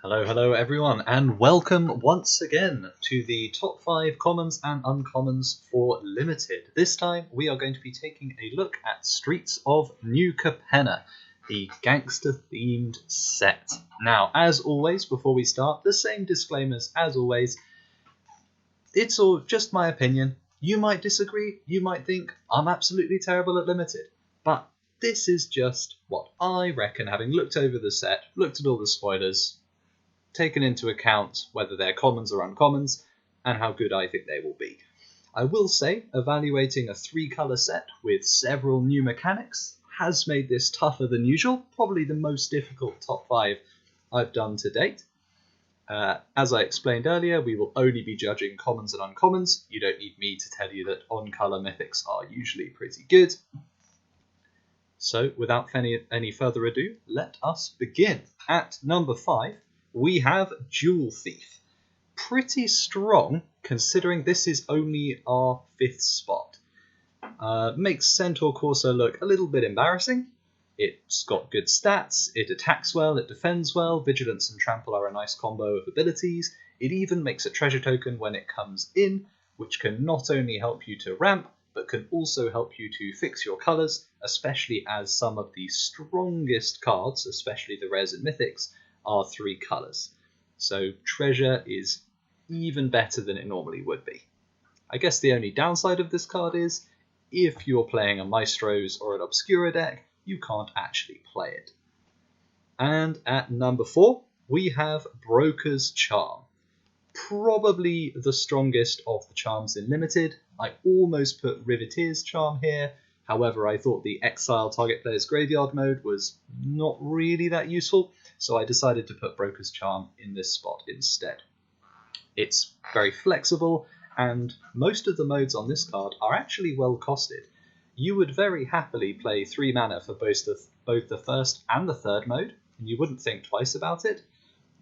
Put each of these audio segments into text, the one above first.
Hello everyone, and welcome once again to the top 5 commons and uncommons for Limited. This time we are going to be taking a look at Streets of New Capenna, the gangster-themed set. Now, as always, before we start, the same disclaimers as always. It's all just my opinion. You might disagree, you might think I'm absolutely terrible at Limited, but this is just what I reckon, having looked over the set, looked at all the spoilers, taken into account whether they're commons or uncommons, and how good I think they will be. I will say, evaluating a 3-colour set with several new mechanics has made this tougher than usual, probably the most difficult top 5 I've done to date. As I explained earlier, we will only be judging commons and uncommons. You don't need me to tell you that on-colour mythics are usually pretty good. So, without any further ado, let us begin. At number 5, we have Jewel Thief. Pretty strong, considering this is only our 5th spot. Makes Centaur Corso look a little bit embarrassing. It's got good stats, it attacks well, it defends well, Vigilance and Trample are a nice combo of abilities. It even makes a treasure token when it comes in, which can not only help you to ramp, but can also help you to fix your colours, especially as some of the strongest cards, especially the rares and mythics, are 3 colours. So treasure is even better than it normally would be. I guess the only downside of this card is, if you're playing a Maestro's or an Obscura deck, you can't actually play it. And at number 4, we have Broker's Charm. Probably the strongest of the charms in Limited. I almost put Riveteer's Charm here, however I thought the Exile Target Player's Graveyard mode was not really that useful, so I decided to put Broker's Charm in this spot instead. It's very flexible, and most of the modes on this card are actually well costed. You would very happily play 3 mana for both the first and the third mode, and you wouldn't think twice about it.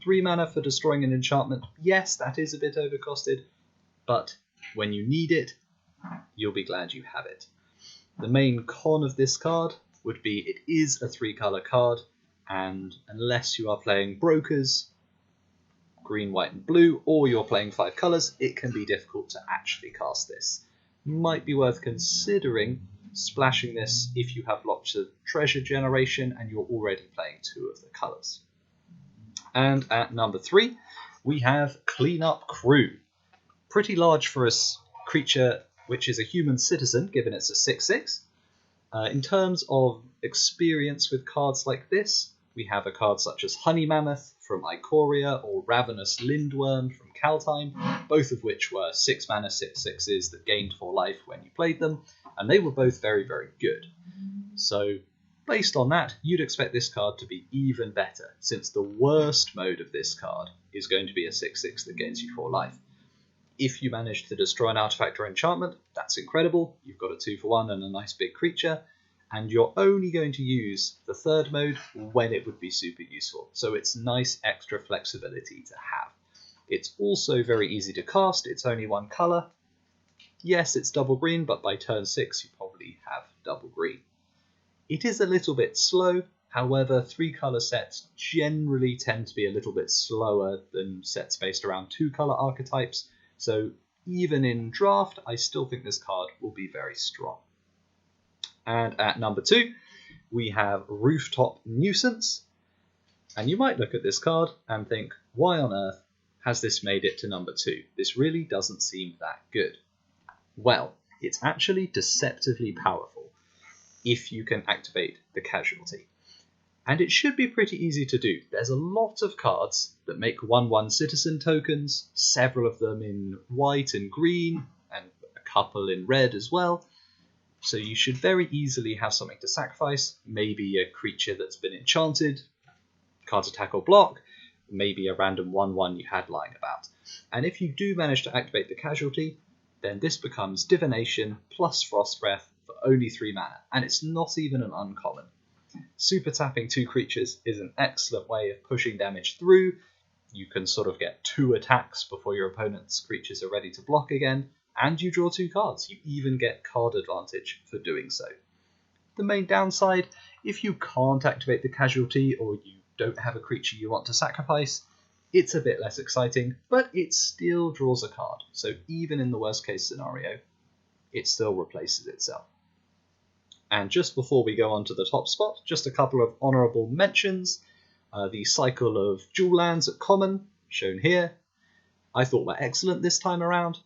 3 mana for destroying an enchantment, yes, that is a bit overcosted, but when you need it, you'll be glad you have it. The main con of this card would be it is a 3-colour card, and unless you are playing Brokers, green, white and blue, or you're playing 5 colours, it can be difficult to actually cast this. Might be worth considering splashing this if you have lots of treasure generation and you're already playing 2 of the colours. And at number 3, we have Cleanup Crew. Pretty large for a creature which is a human citizen, given it's a 6/6. In terms of experience with cards like this, we have a card such as Honey Mammoth from Ikoria or Ravenous Lindworm from Kaldheim, both of which were 6 mana 6/6s that gained 4 life when you played them, and they were both very, very good. So, based on that, you'd expect this card to be even better, since the worst mode of this card is going to be a 6/6 that gains you 4 life. If you manage to destroy an artifact or enchantment, that's incredible. You've got a 2-for-1 and a nice big creature, and you're only going to use the third mode when it would be super useful. So it's nice extra flexibility to have. It's also very easy to cast. It's only 1 colour. Yes, it's double green, but by turn 6 you probably have double green. It is a little bit slow. However, 3-colour sets generally tend to be a little bit slower than sets based around 2-colour archetypes. So even in draft, I still think this card will be very strong. And at number 2, we have Rooftop Nuisance. And you might look at this card and think, why on earth has this made it to number 2? This really doesn't seem that good. Well, it's actually deceptively powerful if you can activate the Casualty. And it should be pretty easy to do. There's a lot of cards that make 1/1 citizen tokens, several of them in white and green, and a couple in red as well. So you should very easily have something to sacrifice, maybe a creature that's been enchanted, can't attack or block, maybe a random 1/1 you had lying about. And if you do manage to activate the Casualty, then this becomes Divination plus Frost Breath for only 3 mana, and it's not even an uncommon. Super tapping 2 creatures is an excellent way of pushing damage through. You can sort of get 2 attacks before your opponent's creatures are ready to block again, and you draw 2 cards. You even get card advantage for doing so. The main downside, if you can't activate the Casualty or you don't have a creature you want to sacrifice, it's a bit less exciting, but it still draws a card. So even in the worst case scenario, it still replaces itself. And just before we go on to the top spot, just a couple of honourable mentions. The cycle of dual lands at common, shown here, I thought were excellent this time around.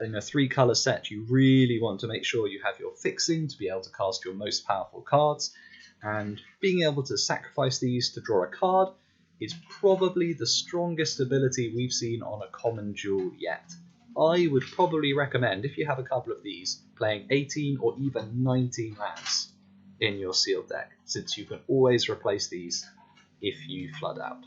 In a 3-colour set, you really want to make sure you have your fixing to be able to cast your most powerful cards, and being able to sacrifice these to draw a card is probably the strongest ability we've seen on a common duel yet. I would probably recommend, if you have a couple of these, playing 18 or even 19 lands in your sealed deck, since you can always replace these if you flood out.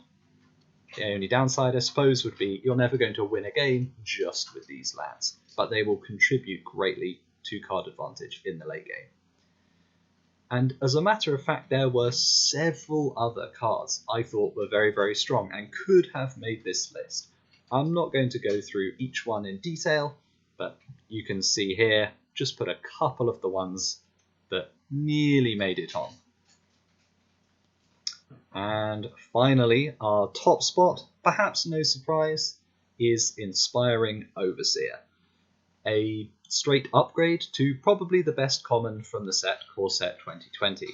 The only downside, I suppose, would be you're never going to win a game just with these lands, but they will contribute greatly to card advantage in the late game. And as a matter of fact, there were several other cards I thought were very, very strong and could have made this list. I'm not going to go through each one in detail, but you can see here, just put a couple of the ones that nearly made it on. And finally, our top spot, perhaps no surprise, is Inspiring Overseer. A straight upgrade to probably the best common from the set, Core Set 2020.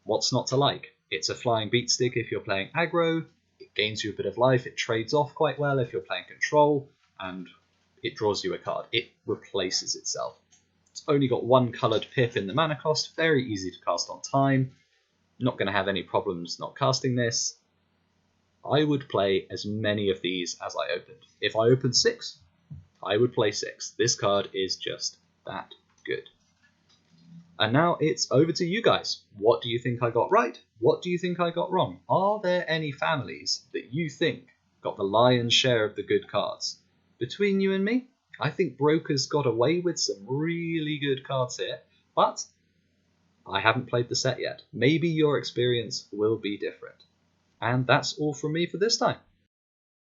What's not to like? It's a flying beatstick if you're playing aggro, it gains you a bit of life, it trades off quite well if you're playing control, and it draws you a card. It replaces itself. It's only got 1 coloured pip in the mana cost, very easy to cast on time. Not going to have any problems not casting this. I would play as many of these as I opened. If I opened 6, I would play 6. This card is just that good. And now it's over to you guys. What do you think I got right? What do you think I got wrong? Are there any families that you think got the lion's share of the good cards? Between you and me, I think Broker's got away with some really good cards here, but I haven't played the set yet. Maybe your experience will be different. And that's all from me for this time.